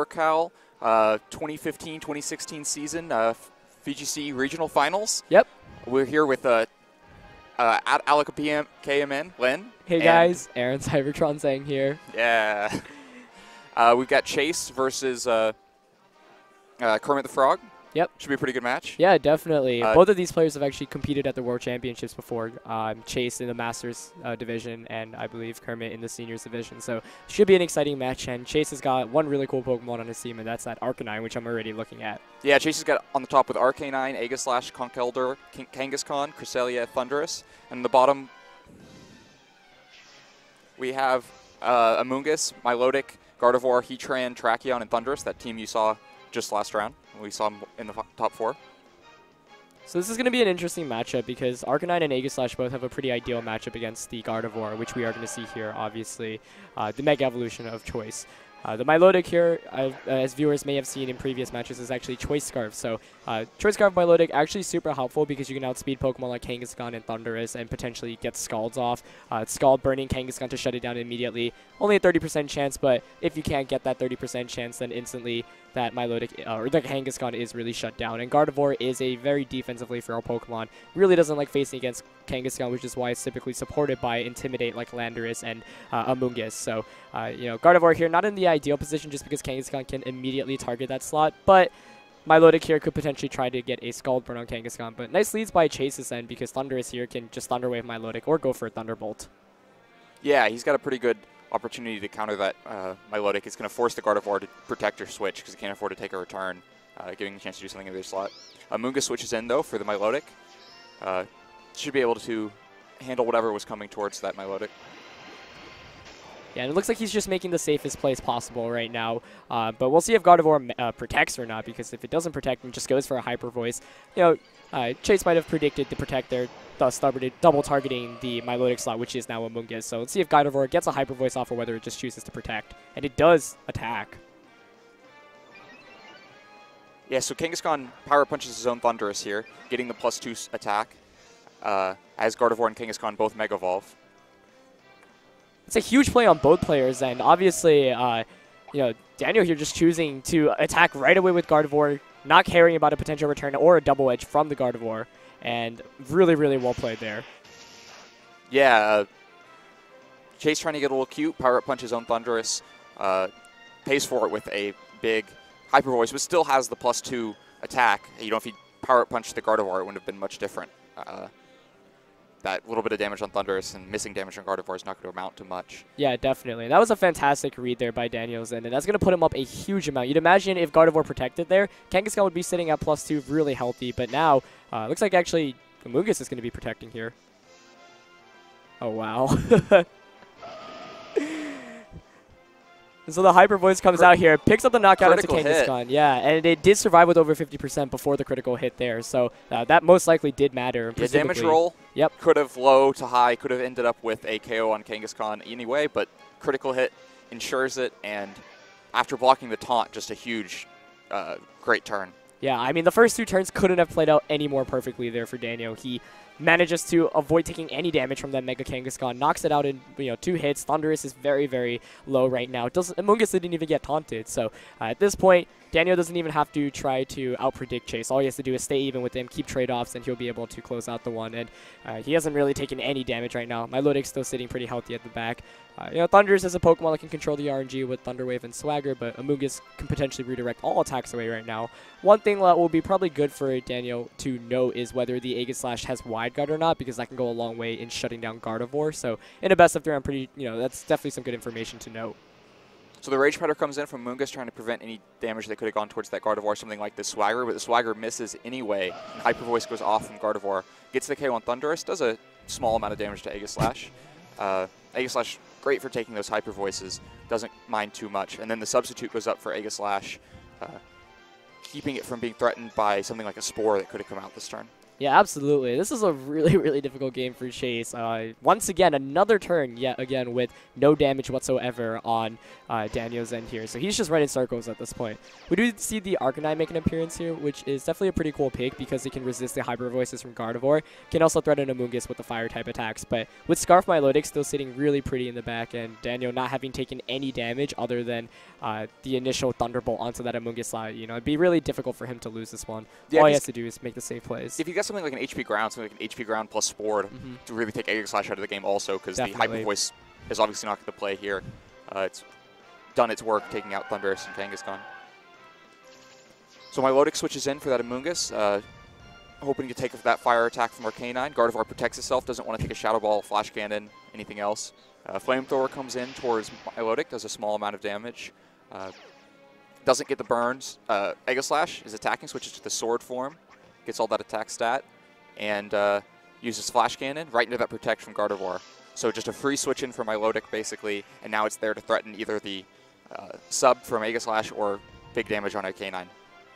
NorCal 2015-2016 season VGC regional finals. Yep. We're here with at Alaka KMN, Len. Hey guys, Aaron Cybertron saying here. Yeah. We've got Chase versus Kermit the Frog. Yep. Should be a pretty good match. Yeah, definitely. Both of these players have actually competed at the World Championships before. Chase in the Masters division, and I believe Kermit in the Seniors division. So should be an exciting match. And Chase has got one really cool Pokemon on his team, and that's that Arcanine, which I'm already looking at. Yeah, Chase has got on the top with Arcanine, Aegislash, Conkeldurr, Kangaskhan, Cresselia, Thundurus. And the bottom, we have Amoonguss, Milotic, Gardevoir, Heatran, Tracheon, and Thundurus, that team you saw just last round. We saw him in the top 4. So this is going to be an interesting matchup because Arcanine and Aegislash both have a pretty ideal matchup against the Gardevoir, which we are going to see here, obviously, the Mega Evolution of choice. The Milotic here, as viewers may have seen in previous matches, is actually Choice Scarf. So Choice Scarf Milotic actually super helpful because you can outspeed Pokemon like Kangaskhan and Thundurus and potentially get Scalds off. Scald burning Kangaskhan to shut it down immediately. Only a 30% chance, but if you can't get that 30% chance, then instantly that Milotic or the Kangaskhan is really shut down. And Gardevoir is a very defensively feral Pokemon. Really doesn't like facing against Kangaskhan, which is why it's typically supported by Intimidate like Landorus and Amoonguss. So, Gardevoir here not in the ideal position just because Kangaskhan can immediately target that slot, but Milotic here could potentially try to get a Scald Burn on Kangaskhan. But nice leads by Chase's end because Thundurus here can just Thunder Wave Milotic or go for a Thunderbolt. Yeah, he's got a pretty good opportunity to counter that Milotic. It's going to force the Gardevoir to protect or switch because he can't afford to take a return, giving him a chance to do something in their slot. Amoonguss switches in, though, for the Milotic. Should be able to handle whatever was coming towards that Milotic. Yeah, and it looks like he's just making the safest plays possible right now. But we'll see if Gardevoir protects or not, because if it doesn't protect and just goes for a Hyper Voice, Chase might have predicted the Protect there, thus double targeting the Milotic slot, which is now Amoonguss. So let's see if Gardevoir gets a Hyper Voice off or whether it just chooses to protect. And it does attack. Yeah, so Kangaskhan Power Punches his own Thundurus here, getting the +2 attack, as Gardevoir and Kangaskhan both Mega Evolve. It's a huge play on both players, and obviously, Daniel here just choosing to attack right away with Gardevoir, not caring about a potential return or a double edge from the Gardevoir, and really, really well played there. Yeah, Chase trying to get a little cute, Power Up Punch his own Thundurus, pays for it with a big Hyper Voice, but still has the +2 attack. If he Power Up Punched the Gardevoir, it wouldn't have been much different. That little bit of damage on Thundurus and missing damage on Gardevoir is not going to amount to much. Yeah, definitely. That was a fantastic read there by Daniels, and that's going to put him up a huge amount. You'd imagine if Gardevoir protected there, Kangaskhan would be sitting at +2 really healthy, but now looks like actually Amoonguss is going to be protecting here. Oh, wow. So the Hyper Voice comes out here, picks up the knockout into Kangaskhan. Yeah, and it did survive with over 50% before the critical hit there. So that most likely did matter. The damage roll could have low to high, could have ended up with a KO on Kangaskhan anyway, but critical hit ensures it, and after blocking the taunt, just a huge, great turn. Yeah, I mean, the first 2 turns couldn't have played out any more perfectly there for Daniel. He manages to avoid taking any damage from that Mega Kangaskhan, knocks it out in 2 hits. Thundurus is very, very low right now. Amoonguss didn't even get taunted, so at this point, Daniel doesn't even have to try to outpredict Chase. All he has to do is stay even with him, keep trade-offs, and he'll be able to close out the one. And he hasn't really taken any damage right now. Milotic's still sitting pretty healthy at the back. Thundurus is a Pokemon that can control the RNG with Thunder Wave and Swagger, but Amoonguss can potentially redirect all attacks away right now. One thing that will be probably good for Daniel to know is whether the Aegislash has Wide Guard or not, because that can go a long way in shutting down Gardevoir. So in a best of 3, I'm pretty, that's definitely some good information to know. So the Rage Powder comes in from Amoonguss, trying to prevent any damage that could have gone towards that Gardevoir, something like the Swagger, but the Swagger misses anyway. Hyper Voice goes off from Gardevoir, gets the KO on Thundurus, does a small amount of damage to Aegislash. Aegislash, great for taking those Hyper Voices, doesn't mind too much. And then the substitute goes up for Aegislash, keeping it from being threatened by something like a Spore that could have come out this turn. Yeah, absolutely. This is a really, really difficult game for Chase. Once again, another turn yet again with no damage whatsoever on Daniel's end here. So he's just running circles at this point. We do see the Arcanine make an appearance here, which is definitely a pretty cool pick because it can resist the Hyper Voices from Gardevoir. Can also threaten Amoonguss with the fire type attacks. But with Scarf Milotic still sitting really pretty in the back and Daniel not having taken any damage other than the initial Thunderbolt onto that Amoonguss slide, you know, it'd be really difficult for him to lose this one. Yeah, all he has to do is make the safe plays. If you get something like an HP Ground, something like an HP Ground plus Spore to really take Aegislash out of the game also, because the Hyper Voice is obviously not going to play here. It's done its work taking out Thundurus and Kangaskhan. So Milotic switches in for that Amoonguss, hoping to take that fire attack from Arcanine. Gardevoir protects itself, doesn't want to take a Shadow Ball, Flash Cannon, anything else. Flamethrower comes in towards Milotic, does a small amount of damage. Doesn't get the burns. Aegislash is attacking, switches to the Sword form, gets all that attack stat, and uses Flash Cannon right into that Protect from Gardevoir. So just a free switch in for Milotic, basically, and now it's there to threaten either the sub from Aegislash or big damage on Arcanine.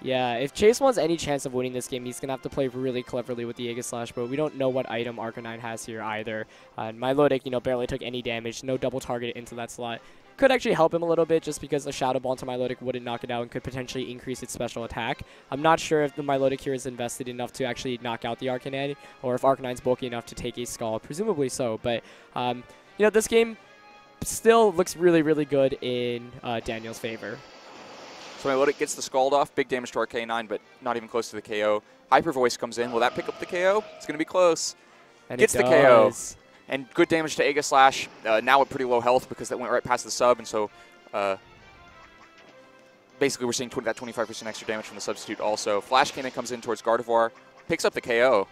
Yeah, if Chase wants any chance of winning this game, he's going to have to play really cleverly with the Aegislash, but we don't know what item Arcanine has here either. Milotic, you know, barely took any damage, no double target into that slot. Could actually help him a little bit just because a Shadow Ball to Milotic wouldn't knock it out and could potentially increase its special attack. I'm not sure if the Milotic here is invested enough to actually knock out the Arcanine or if Arcanine's bulky enough to take a Scald. Presumably so, but you know, this game still looks really good in Daniel's favor. So Milotic gets the Scald off, big damage to Arcanine, but not even close to the KO. Hyper Voice comes in. Will that pick up the KO? It's going to be close. And gets the KO. And good damage to Aegislash, now at pretty low health because that went right past the sub, and so basically we're seeing that 25% extra damage from the substitute also. Flash Cannon comes in towards Gardevoir, picks up the KO.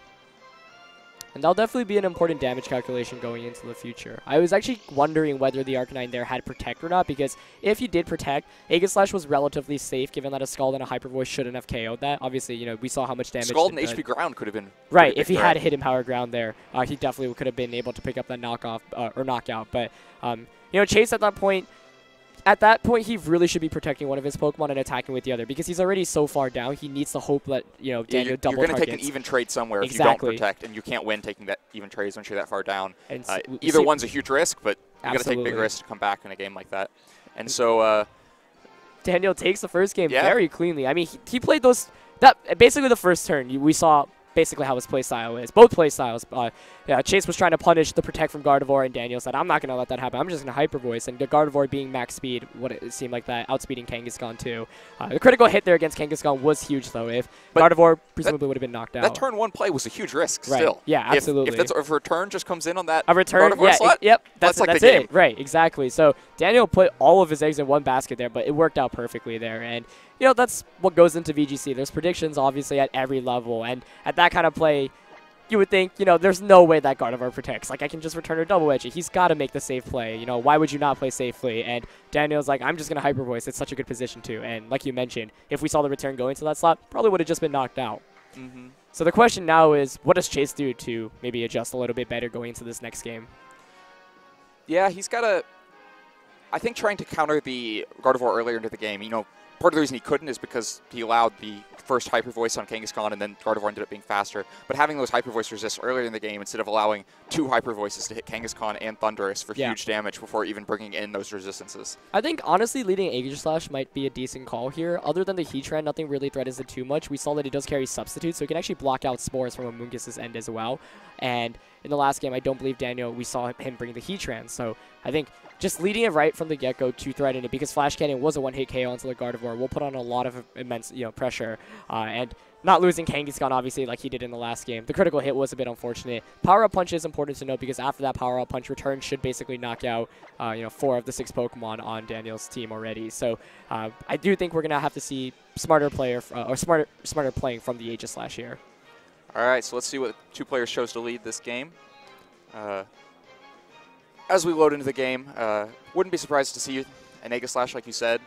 And that'll definitely be an important damage calculation going into the future. I was actually wondering whether the Arcanine there had Protect or not, because if he did Protect, Aegislash was relatively safe, given that a Scald and a Hyper Voice shouldn't have KO'd that. Obviously, you know, we saw how much damage... Scald and HP Ground could have been... Right, if he had Hidden Power Ground there, he definitely could have been able to pick up that knockoff, or knockout. But, you know, Chase at that point... At that point, he really should be protecting one of his Pokemon and attacking with the other because he's already so far down. He needs to hope that, you know, Daniel double targets. You're going to take an even trade somewhere if you don't protect, and you can't win taking that even trades once you're that far down. Either one's a huge risk, but you got to take big risks to come back in a game like that. And so Daniel takes the first game very cleanly. I mean, he played basically the first turn. We saw basically how his playstyle is. Both playstyles. Chase was trying to punish the Protect from Gardevoir, and Daniel said, I'm not going to let that happen. I'm just going to Hyper Voice. And the Gardevoir being max speed, what it seemed like that, outspeeding Kangaskhan too. The critical hit there against Kangaskhan was huge, though. If Gardevoir presumably would have been knocked out. That turn one play was a huge risk still. Yeah, absolutely. If a return just comes in on that Gardevoir slot, that's like the game. Right, exactly. So Daniel put all of his eggs in one basket there, but it worked out perfectly there. And you know, that's what goes into VGC. There's predictions, obviously, at every level. And at that kind of play, you would think, you know, there's no way that Gardevoir protects. Like, I can just return a double edge. He's got to make the safe play. You know, why would you not play safely? And Daniel's like, I'm just going to Hyper Voice. It's such a good position, too. And like you mentioned, if we saw the return go into that slot, probably would have just been knocked out. So the question now is, what does Chase do to maybe adjust a little bit better going into this next game? Yeah, he's got to, I think, trying to counter the Gardevoir earlier into the game. You know, part of the reason he couldn't is because he allowed the first Hyper Voice on Kangaskhan, and then Gardevoir ended up being faster. But having those Hyper Voice resists earlier in the game instead of allowing two Hyper Voices to hit Kangaskhan and Thundurus for huge damage before even bringing in those resistances. I think, honestly, leading Aegislash might be a decent call here. Other than the Heatran, nothing really threatens it too much. We saw that it does carry Substitute, so it can actually block out Spores from Amoonguss' end as well. And in the last game, I don't believe Daniel, we saw him bring the Heatran. So I think just leading it right from the get-go to threaten it, because Flash Cannon was a one-hit KO onto the Gardevoir, will put on a lot of immense, you know, pressure. And not losing Kangaskhan, obviously, like he did in the last game. The critical hit was a bit unfortunate. Power-up punch is important to note because after that power-up punch, return should basically knock out, you know, 4 of the 6 Pokemon on Daniel's team already. So I do think we're gonna have to see smarter player or smarter playing from the Aegislash here. All right, so let's see what 2 players chose to lead this game. As we load into the game, wouldn't be surprised to see an Aegislash, like you said.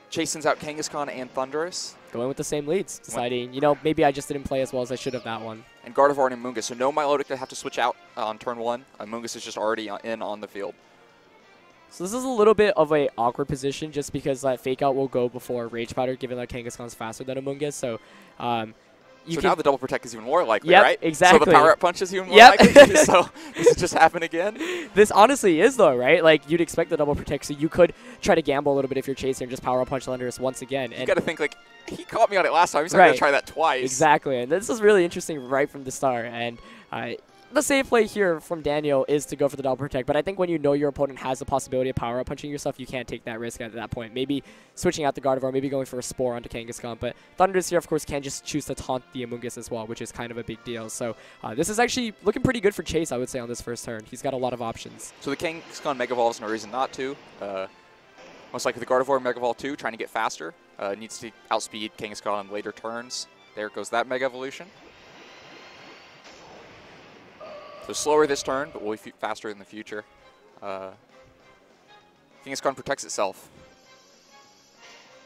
Chase sends out Kangaskhan and Thundurus. Going with the same leads, deciding, you know, maybe I just didn't play as well as I should have that one. And Gardevoir and Amoonguss, so no Milotic to have to switch out on turn 1. Amoonguss is just already in on the field. So this is a little bit of a awkward position just because that Fake Out will go before Rage Powder, given that Kangaskhan's faster than Amoonguss. So So now the double protect is even more likely, Yep, right? exactly. So the power-up punch is even more Yep. likely. So does it just happen again? This honestly is, though, right? Like, you'd expect the double protect, so you could try to gamble a little bit if you're chasing and just power-up punch Thunderous once again. You got to think, like, he caught me on it last time. He's not Right. going to try that twice. Exactly, and this is really interesting right from the start. And the safe play here from Daniel is to go for the double protect, but I think when you know your opponent has the possibility of power-up punching yourself, you can't take that risk at that point. Maybe switching out the Gardevoir, maybe going for a Spore onto Kangaskhan, but Thunderous here, of course, can just choose to taunt the Amoonguss as well, which is kind of a big deal. So this is actually looking pretty good for Chase, I would say, on this first turn. He's got a lot of options. So the Kangaskhan Mega Evolves, no reason not to. Most likely the Gardevoir Mega Evolve 2, trying to get faster. Needs to outspeed Kangaskhan on later turns. There goes that Mega Evolution. So slower this turn, but will be faster in the future. Kangaskhan protects itself.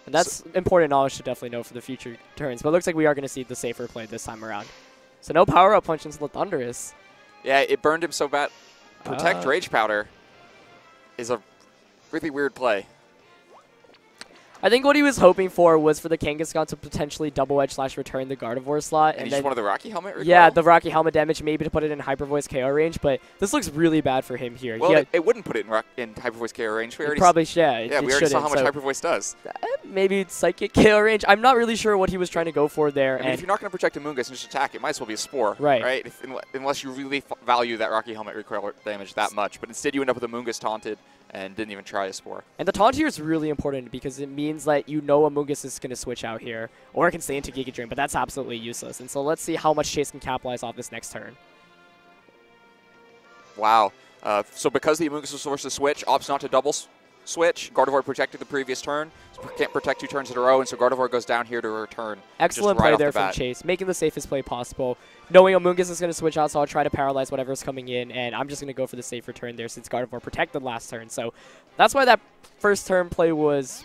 And that's important knowledge to definitely know for the future turns. But it looks like we are going to see the safer play this time around. So no power-up punch into the Thunderous. Yeah, it burned him so bad. Protect Rage Powder is a really weird play. I think what he was hoping for was for the Kangaskhan to potentially double edge / return the Gardevoir slot. And he just wanted the Rocky Helmet recoil? Yeah, the Rocky Helmet damage, maybe to put it in Hyper Voice KO range, but this looks really bad for him here. Well, it wouldn't put it in Hyper Voice KO range. We already probably should. Yeah, we already saw how much Hyper Voice does. Maybe Psychic KO range. I'm not really sure what he was trying to go for there. I mean, if you're not going to protect Amoonguss and just attack, it might as well be a Spore. Right. Unless you really value that Rocky Helmet recoil damage that much. But instead you end up with Amoonguss taunted and didn't even try a Spore. And the taunt here is really important because it means that you know Amoonguss is going to switch out here, or it can stay into Giga Drain, but that's absolutely useless. And so let's see how much Chase can capitalize off this next turn. Wow. So because the Amoonguss was forced to switch, opts not to double switch. Gardevoir protected the previous turn, so can't protect 2 turns in a row, and so Gardevoir goes down here to return. Excellent right play there from Chase, making the safest play possible. Knowing Amoonguss is going to switch out, so I'll try to paralyze whatever's coming in, and I'm just going to go for the safe return there since Gardevoir protected last turn. So that's why that first turn play was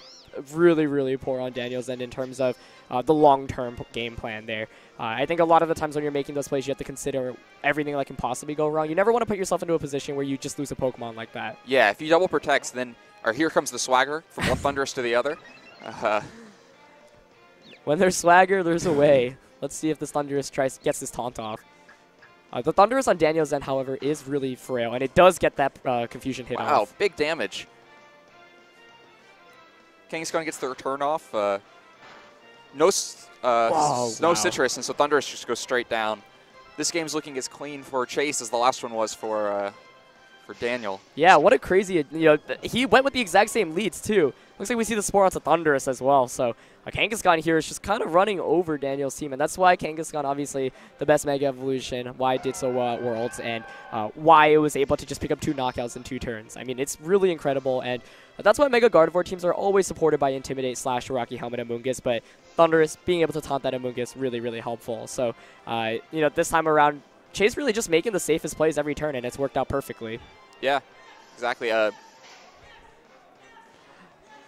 really, really poor on Daniel's end in terms of the long-term game plan there. I think a lot of the times when you're making those plays, you have to consider everything that can possibly go wrong. You never want to put yourself into a position where you just lose a Pokemon like that. Yeah, if you double protects, then here comes the swagger from one Thunderous to the other. When there's swagger, there's a way. Let's see if this Thunderous gets this taunt off. The Thunderous on Daniel's end, however, is really frail, and it does get that confusion hit off. Wow, big damage. Kangaskhan gets the return off. No Citrus, and so Thunderous just goes straight down. This game's looking as clean for Chase as the last one was for Daniel. Yeah, what a crazy, he went with the exact same leads too. Looks like we see the Spore onto Thunderous as well. So Kangaskhan here is just kind of running over Daniel's team, and that's why Kangaskhan, obviously the best Mega Evolution, why it did so well at Worlds, and why it was able to just pick up 2 knockouts in 2 turns. I mean, it's really incredible, and that's why Mega Gardevoir teams are always supported by Intimidate / Rocky Helmet Amoonguss, but Thunderous being able to taunt that Amoonguss really, really helpful. So, this time around, Chase really just making the safest plays every turn, and it's worked out perfectly. Yeah, exactly.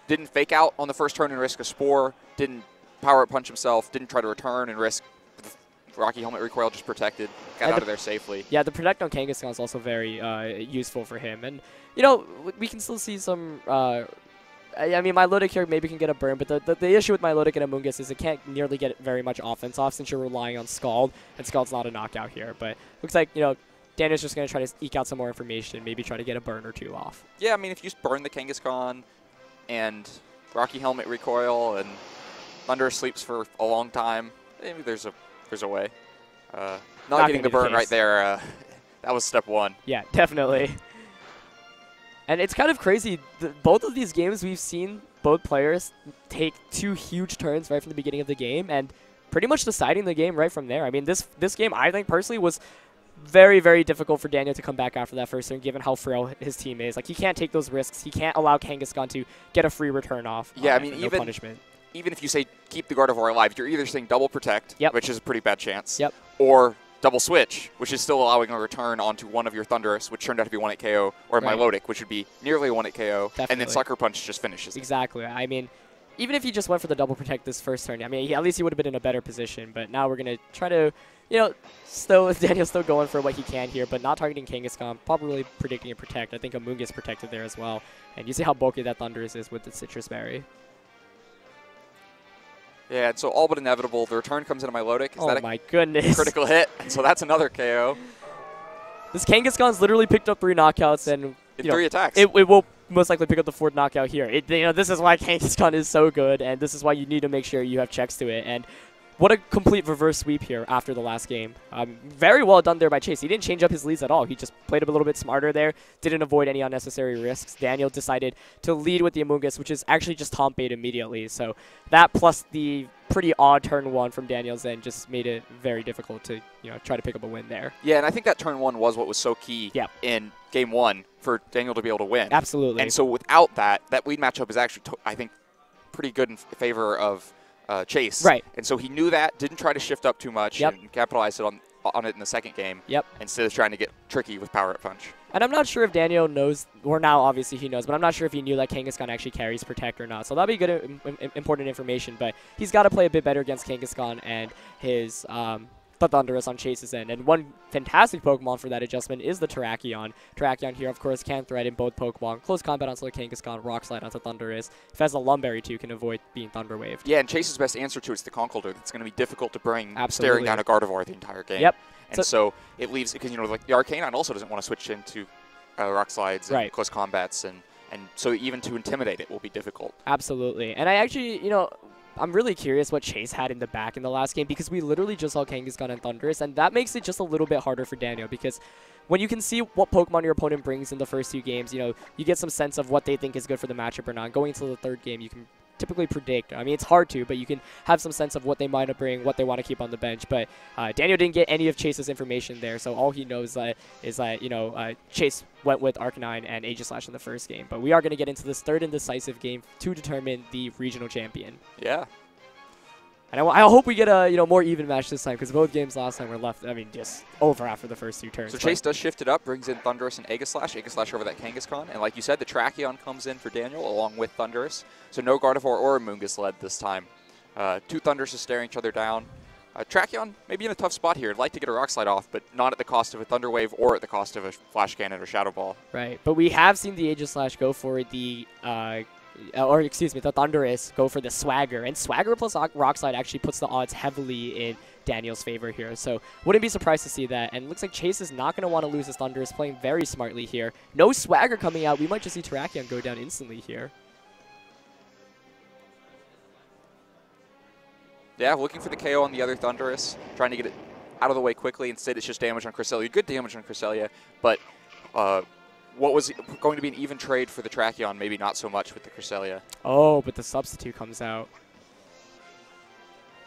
Didn't fake out on the first turn and risk a Spore. Didn't power-up punch himself. Didn't try to return and risk the Rocky Helmet recoil. Just protected. Got out of there safely. Yeah, the Protect on Kangaskhan is also very useful for him. And, we can still see some... I mean, Milotic here maybe can get a burn, but the issue with Milotic and Amoonguss is it can't nearly get very much offense off since you're relying on Scald, and Scald's not a knockout here. But looks like, Daniel's just going to try to eke out some more information, maybe try to get a burn or 2 off. Yeah, I mean, if you just burn the Kangaskhan and Rocky Helmet recoil and Thunder sleeps for a long time, maybe there's a way. Not getting the burn right there, that was step 1. Yeah, definitely. And it's kind of crazy. Both of these games, we've seen both players take 2 huge turns right from the beginning of the game and pretty much deciding the game right from there. I mean, this game, I think, personally, was very, very difficult for Daniel to come back after that first turn, given how frail his team is. Like, he can't take those risks. He can't allow Kangaskhan to get a free return off. Yeah, I mean, no punishment. Even if you say keep the Gardevoir alive, you're either saying double protect, which is a pretty bad chance, or double switch, which is still allowing a return onto one of your Thunderous, which turned out to be 1-hit KO, or Milotic, which would be nearly a 1-hit KO, and then Sucker Punch just finishes. Exactly. I mean, even if he just went for the double protect this first turn, I mean, at least he would have been in a better position. But now we're going to try to, Daniel's still going for what he can here, but not targeting Kangaskhan, probably predicting a protect. I think Amoonguss protected there as well. And you see how bulky that Thunderous is with the Citrus Berry. Yeah, and so all but inevitable, the return comes into Milotic. Oh my goodness. Critical hit, and so that's another KO. This Kangaskhan's literally picked up 3 knockouts and in 3 attacks. It will most likely pick up the 4th knockout here. This is why Kangaskhan is so good, and this is why you need to make sure you have checks to it. And what a complete reverse sweep here after the last game. Very well done there by Chase. He didn't change up his leads at all. He just played a little bit smarter there, didn't avoid any unnecessary risks. Daniel decided to lead with the Amoonguss, which is actually just Tomp bait immediately. So that plus the pretty odd turn 1 from Daniel's end just made it very difficult to try to pick up a win there. Yeah, and I think that turn 1 was what was so key in game 1 for Daniel to be able to win. Absolutely. And so without that lead matchup is actually, I think, pretty good in favor of Chase. Right. And so he knew that, didn't try to shift up too much, and capitalized on it in the second game. Yep. Instead of trying to get tricky with power-up punch. And I'm not sure if Daniel knows, or now obviously he knows, but I'm not sure if he knew that Kangaskhan actually carries Protect or not. So that'll be good, important information. But he's got to play a bit better against Kangaskhan and his the Thundurus on Chase's end. And one fantastic Pokemon for that adjustment is the Terrakion. Terrakion here, of course, can threaten both Pokemon. Close combat onto the Kangaskhan, Rock Slide onto Thundurus. If it has a Lumberry too, can avoid being Thunder Waved. Yeah, and Chase's best answer to it is the Conkeldurr. It's going to be difficult to bring Absolutely. staring down a Gardevoir the entire game. Yep. And so it leaves, because, like the Arcanine also doesn't want to switch into Rock Slides and close combats, and so even to intimidate it will be difficult. Absolutely. And I actually, I'm really curious what Chase had in the back in the last game, because we literally just saw Kangaskhan and Thundurus, and that makes it just a little bit harder for Daniel, because when you can see what Pokemon your opponent brings in the first 2 games, you get some sense of what they think is good for the matchup or not. Going into the 3rd game, you can typically predict. I mean, it's hard to, but you can have some sense of what they might bring, what they want to keep on the bench. But Daniel didn't get any of Chase's information there, so all he knows is that Chase went with Arcanine and Aegislash in the first game. But we are going to get into this 3rd and decisive game to determine the regional champion. Yeah. And I hope we get a more even match this time, because both games last time were left, just over after the first 2 turns. So Chase does shift it up, brings in Thundurus and Aegislash. Aegislash over that Kangaskhan. And like you said, the Terrakion comes in for Daniel along with Thundurus. So no Gardevoir or Amoonguss led this time. 2 Thunduruses staring each other down. Terrakion maybe in a tough spot here. I'd like to get a Rock Slide off, but not at the cost of a Thunder Wave or at the cost of a Flash Cannon or Shadow Ball. Right, but we have seen the Aegislash go for the the Thundurus go for the Swagger, and Swagger plus Rock Slide actually puts the odds heavily in Daniel's favor here, so wouldn't be surprised to see that. And it looks like Chase is not going to want to lose his Thundurus, playing very smartly here. No Swagger coming out. We might just see Terrakion go down instantly here. Yeah, looking for the KO on the other Thundurus, trying to get it out of the way quickly. Instead, it's just damage on Cresselia. Good damage on Cresselia, but what was going to be an even trade for the Terrakion, maybe not so much with the Cresselia. Oh, but the substitute comes out.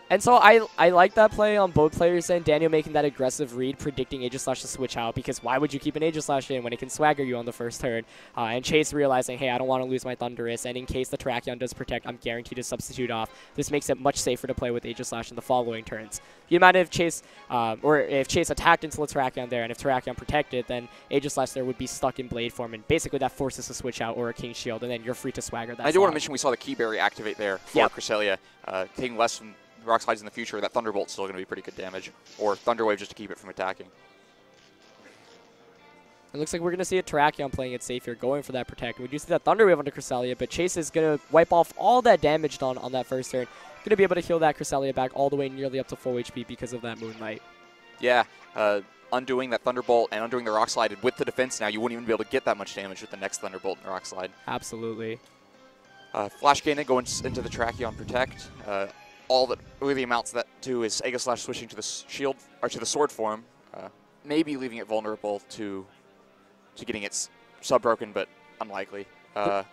And so I like that play on both players, and Daniel making that aggressive read, predicting Aegislash to switch out, because why would you keep an Aegislash in when it can Swagger you on the first turn? And Chase realizing, hey, I don't want to lose my Thundurus, and in case the Terrakion does protect, I'm guaranteed to substitute off. This makes it much safer to play with Aegislash in the following turns. You imagine if Chase, if Chase attacked into the Terrakion there, and if Terrakion protected, then Aegislash there would be stuck in Blade form, and basically that forces a switch out or a King Shield, and then you're free to Swagger that I do want to mention we saw the Key Berry activate there for Cresselia, taking less from Rock Slides in the future. That Thunderbolt's still going to be pretty good damage, or Thunder Wave just to keep it from attacking. It looks like we're going to see a Terrakion playing it safe here, going for that Protect. We do see that Thunder Wave onto Cresselia, but Chase is going to wipe off all that damage done on that first turn. Going to be able to heal that Cresselia back all the way nearly up to full HP because of that Moonlight. Yeah, undoing that Thunderbolt and undoing the Rock Slide, and with the defense now, you wouldn't even be able to get that much damage with the next Thunderbolt and Rock Slide. Absolutely. Flash Cannon going into the Terrakion Protect. All that really amounts that to is Aegislash switching to the shield or to the sword form, maybe leaving it vulnerable to getting its sub broken, but unlikely.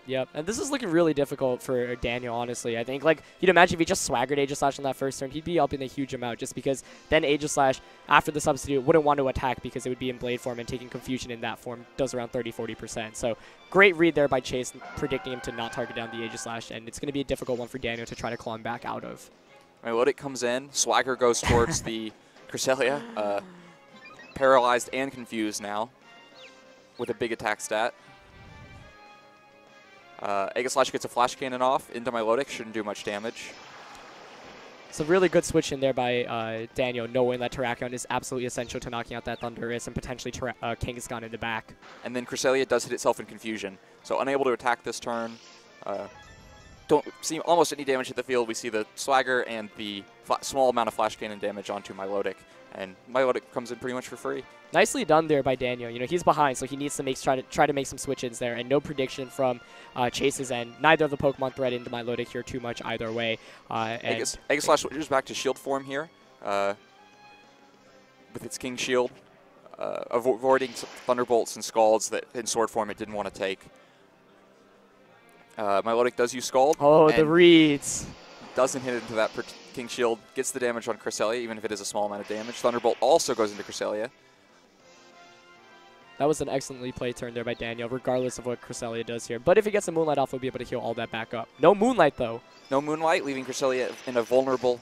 Yep, and this is looking really difficult for Daniel, honestly. I think, you'd imagine if he just swaggered Aegislash on that first turn, he'd be up in a huge amount, just because then Aegislash, after the substitute, wouldn't want to attack because it would be in Blade form, and taking Confusion in that form does around 30-40%. So great read there by Chase, predicting him to not target down the Aegislash, and it's going to be a difficult one for Daniel to try to claw him back out of. Milotic comes in, Swagger goes towards the Cresselia, paralyzed and confused now with a big attack stat. Aegislash gets a Flash Cannon off into Milotic, shouldn't do much damage. It's a really good switch in there by Daniel, knowing that Terrakion is absolutely essential to knocking out that Thundurus and potentially Kangaskhan in the back. And then Cresselia does hit itself in confusion, so unable to attack this turn. don't see almost any damage hit the field. We see the Swagger and the small amount of Flash Cannon damage onto Milotic, and Milotic comes in pretty much for free. Nicely done there by Daniel. You know, he's behind, so he needs to try to make some switch-ins there, and no prediction from Chase's end. Neither of the Pokemon threatened Milotic here too much either way. Aegislash switches back to Shield form here with its King Shield, avoiding Thunderbolts and Scalds that in Sword form it didn't want to take. Milotic does use Scald. Oh, the reads. Doesn't hit into that King Shield. Gets the damage on Cresselia, even if it is a small amount of damage. Thunderbolt also goes into Cresselia. That was an excellently played turn there by Daniel, regardless of what Cresselia does here. But if he gets a Moonlight off, he'll be able to heal all that back up. No Moonlight, though. No Moonlight, leaving Cresselia in a vulnerable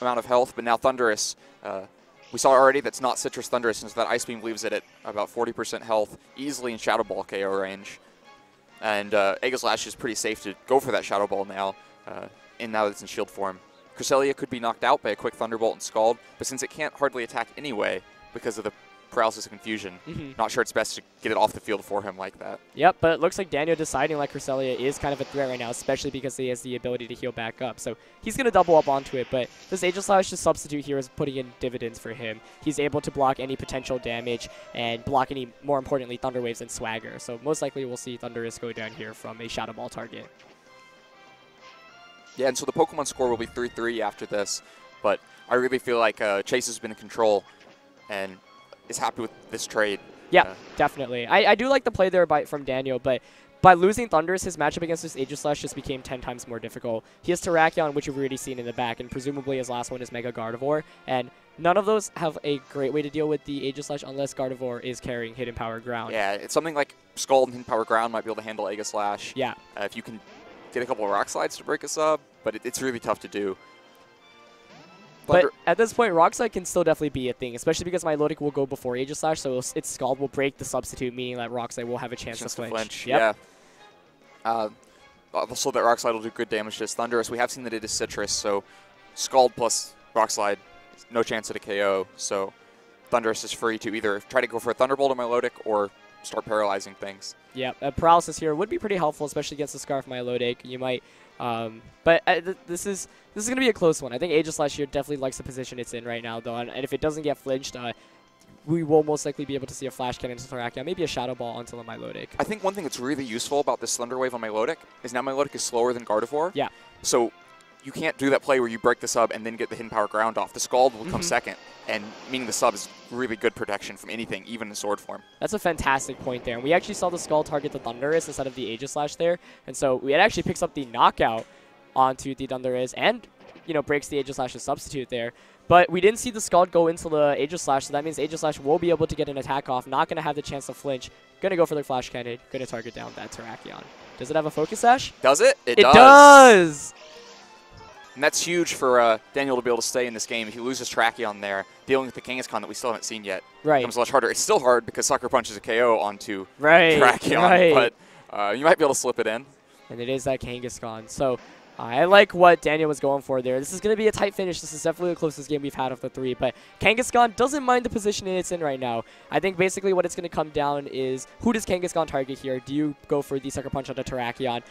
amount of health, but now Thundurus. We saw already that's not Citrus Thundurus, since that Ice Beam leaves it at about 40% health, easily in Shadow Ball KO range. And Aegislash is pretty safe to go for that Shadow Ball now, now that it's in Shield form. Cresselia could be knocked out by a quick Thunderbolt and Scald, but since it can't hardly attack anyway because of the Paralysis of Confusion, not sure it's best to get it off the field for him like that. Yep, but it looks like Daniel deciding like Cresselia is kind of a threat right now, especially because he has the ability to heal back up. So he's going to double up onto it, but this Aegislash to substitute here is putting in dividends for him. He's able to block any potential damage and block any, more importantly, Thunder Waves and Swagger. So most likely we'll see Thundurus go down here from a Shadow Ball target. Yeah, and so the Pokemon score will be 3-3 after this, but I really feel like Chase has been in control and is happy with this trade. Yeah, definitely. I do like the play there from Daniel, but by losing Thundurus, his matchup against this Aegislash just became 10 times more difficult. He has Terrakion, which you've already seen in the back, and presumably his last one is Mega Gardevoir, and none of those have a great way to deal with the Aegislash unless Gardevoir is carrying Hidden Power Ground. Yeah, it's something like Scald and Hidden Power Ground might be able to handle Aegislash. Yeah. If you can get a couple of Rock Slides to break a sub, but it's really tough to do. But at this point, Rock Slide can still definitely be a thing, especially because Milotic will go before Aegislash, so its Scald will break the substitute, meaning that Rock Slide will have a chance to flinch. Yep. Yeah. Also, that Rock Slide will do good damage to this Thundurus. We have seen that it is Citrus, so Scald plus Rock Slide, no chance at a KO. So Thundurus is free to either try to go for a Thunderbolt on Milotic or start paralyzing things. Yeah, paralysis here would be pretty helpful, especially against the Scarf Milotic. You might, but this is going to be a close one. I think Aegislash here definitely likes the position it's in right now, though, and if it doesn't get flinched, we will most likely be able to see a Flash Cannon to Terrakion, maybe a Shadow Ball onto the Milotic. I think one thing that's really useful about this Thunder Wave on Milotic is now Milotic is slower than Gardevoir. Yeah. So you can't do that play where you break the sub and then get the Hidden Power Ground off. The Scald will come second, and meaning the sub is really good protection from anything, even in Sword form. That's a fantastic point there. And we actually saw the Scald target the Thundurus instead of the Aegislash there, and so it actually picks up the knockout onto the Thundurus and, you know, breaks the Aegislash's substitute there. But we didn't see the Scald go into the Aegislash, so that means Aegislash will be able to get an attack off, not going to have the chance to flinch. Going to go for the Flash Cannon, going to target down that Terrakion. Does it have a Focus Sash? Does it? It does! And that's huge for Daniel to be able to stay in this game. If he loses Terrakion there, dealing with the Kangaskhan that we still haven't seen yet becomes much harder. It's still hard because Sucker Punch is a KO onto Terrakion, but you might be able to slip it in. And it is that Kangaskhan. So I like what Daniel was going for there. This is going to be a tight finish. This is definitely the closest game we've had of the three. But Kangaskhan doesn't mind the position it's in right now. I think basically what it's going to come down is who does Kangaskhan target here? Do you go for the Sucker Punch onto Terrakion,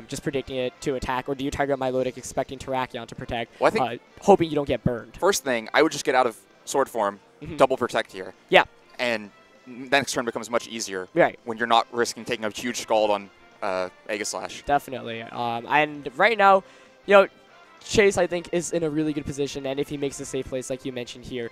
just predicting it to attack, or do you target Milotic expecting Terrakion to protect, well, I think hoping you don't get burned? First thing, I would just get out of Sword form, double protect here. Yeah. And next turn becomes much easier when you're not risking taking a huge Scald on Aegislash. Definitely. And right now, you know, Chase, I think, is in a really good position, and if he makes a safe place like you mentioned here,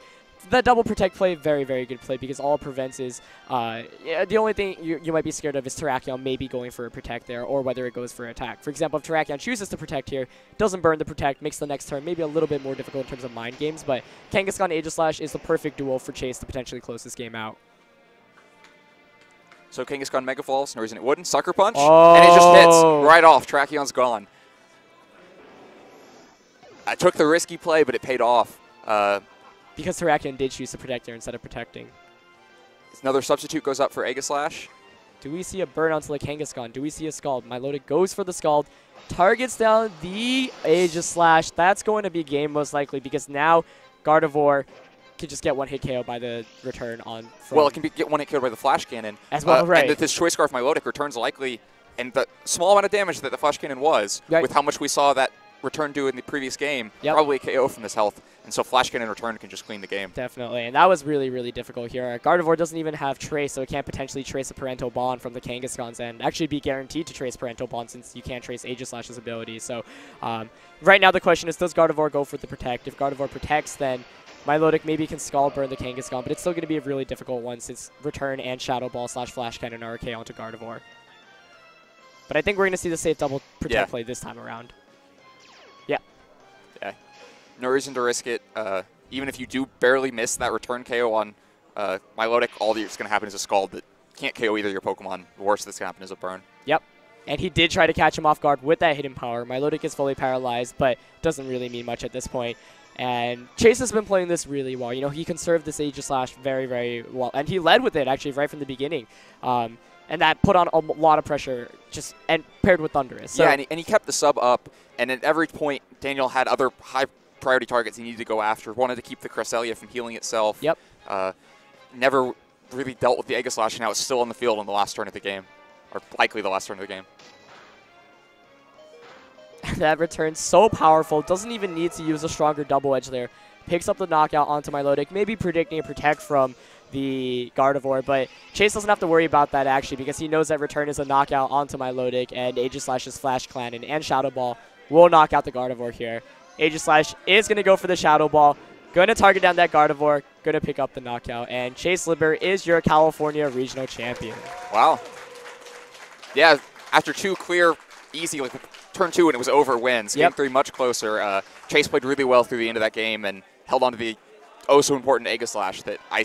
that double protect play, very, very good play, because all it prevents is, the only thing you might be scared of is Terrakion maybe going for a protect there, or whether it goes for attack. For example, if Terrakion chooses to protect here, doesn't burn the protect, makes the next turn maybe a little bit more difficult in terms of mind games, but Kangaskhan Aegislash is the perfect duel for Chase to potentially close this game out. So Kangaskhan Mega Falls, no reason it wouldn't. Sucker Punch, and it just hits right off. Terrakion's gone. I took the risky play, but it paid off. Because Terrakion did choose to protect there instead of protecting. Another substitute goes up for Aegislash. Do we see a burn onto the Kangaskhan? Do we see a Scald? Milotic goes for the Scald, targets down the Aegislash. That's going to be game most likely, because now Gardevoir can just get one hit KO by the return on. Well, it can get one hit KO by the Flash Cannon as well, right? And this Choice Scarf Milotic returns likely And the small amount of damage that the Flash Cannon was, with how much we saw that return do in the previous game, probably a KO from this health. And so Flash Cannon return can just clean the game. Definitely, and that was really, really difficult here. Gardevoir doesn't even have Trace, so it can't potentially trace a Parental Bond from the Kangaskhan's end. Actually be guaranteed to trace Parental Bond since you can't trace Aegislash's ability. So right now the question is, does Gardevoir go for the Protect? If Gardevoir protects, then Milotic maybe can Scald Burn the Kangaskhan, but it's still going to be a really difficult one since Return and Shadow Ball / Flash Cannon are okay onto Gardevoir. But I think we're going to see the safe double Protect play this time around. Yeah. No reason to risk it. Even if you do barely miss that return KO on Milotic, all that's going to happen is a Scald that can't KO either of your Pokemon. The worst that's going to happen is a Burn. Yep. And he did try to catch him off guard with that hidden power. Milotic is fully paralyzed, but doesn't really mean much at this point. And Chase has been playing this really well. You know, he conserved this Aegislash very, very well. And he led with it, actually, right from the beginning. And that put on a lot of pressure, and paired with Thundurus. So yeah, and he kept the sub up, and at every point, Daniel had other high-priority targets he needed to go after. Wanted to keep the Cresselia from healing itself. Yep. Never really dealt with the Aegislash, and now it's still on the field in the last turn of the game, or likely the last turn of the game. That return so powerful, doesn't even need to use a stronger double edge there. Picks up the knockout onto Milotic, maybe predicting a Protect from the Gardevoir, but Chase doesn't have to worry about that actually because he knows that return is a knockout onto Milotic, and Aegislash's Flash Cannon and Shadow Ball will knock out the Gardevoir here. Aegislash is going to go for the Shadow Ball, going to target down that Gardevoir, going to pick up the knockout, and Chase Libber is your California Regional Champion. Wow. Yeah, after two clear, easy, like turn 2 and it was over wins. Game 3 much closer. Chase played really well through the end of that game and held on to the oh-so-important Aegislash that I